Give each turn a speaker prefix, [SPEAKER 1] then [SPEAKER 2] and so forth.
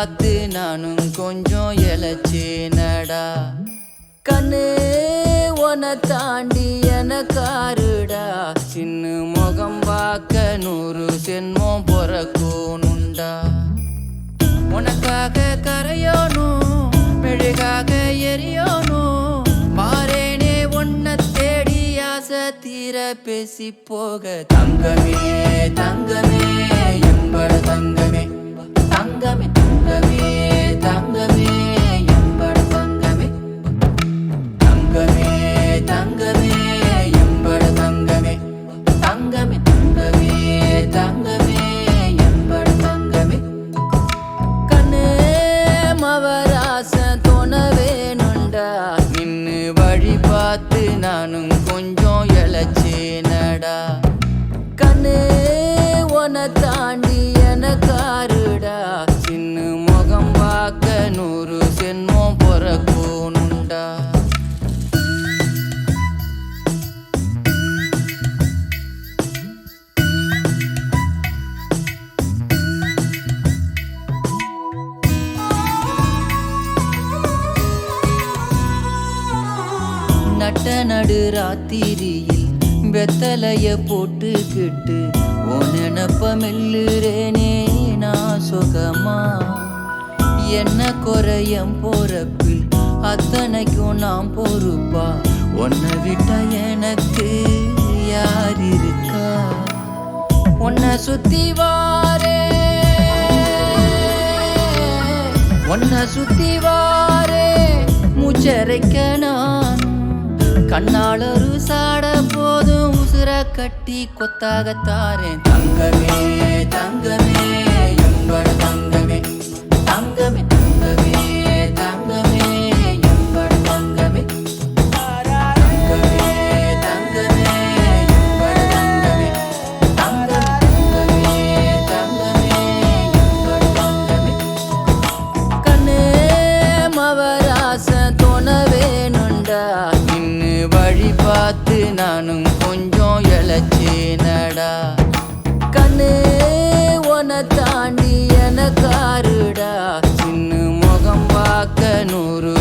[SPEAKER 1] பார்த்து நானும் கொஞ்சம் இழைச்சேனடா. கண்ணு உன தாண்டி எனக்காருடா, சின்ன முகம் பார்க்க 100 சென்மம் பொறக்கணுண்டா. உனக்காக கரையோனும் மெழுகாக எரியோனும், மாறேனே உன்னை தேடி ஆசை தீர பேசி போக. தங்கமே தங்கமே எம்பட தங்கமே, தங்கமே தங்கமே தங்கமே எம்பட தங்கமே, தங்கமே தங்கமே எம்பட தங்கமே, தங்கமே தங்கமே தங்கமே எம்பட தங்கமே. கண்ணே மவராச தோண வேணுண்டா, நின்னு வழி பார்த்து நானும் கொஞ்சம் இழைச்சேனடா. கண்ணே உன தாண்டி எனக்காருடா, சின்ன முகம் பார்க்க 100 சென்மம் பொறக்கணுண்டா. நட்ட நடு ராத்திரியில் வெத்தலைய போட்டுக்கிட்டு உன் நினப்ப மெல்லுறேனே நான் சுகமா. என்ன குறையம் போறப்பில் அத்தனைக்கும் நான் பொறுப்பா, உன்னை விட்டா எனக்கு யார் இருக்கா. உன்னை சுத்தி வாரே உன்னை சுத்தி வாரே மூச்சரைக்க நான், கண்ணாளொரு சாட போதும் உசுர கட்டி கொத்தாகத்தாரேன். தங்கமே தங்கமே எம்பட தங்கமே, தங்கமே தங்கமே தங்கமே எம்பட தங்கமே, தங்கமே தங்கமே எம்பட தங்கமே, தங்கமே தங்கமே எம்பட தங்கமே. கண்ணே மவராச தோண வேணுண்டா, நின்னு வழி பார்த்து நானும் கொஞ்சம் இழைச்சேனடா. கண்ணே உன தாண்டி எனக்காருடா, சின்ன முகம் பார்க்க 100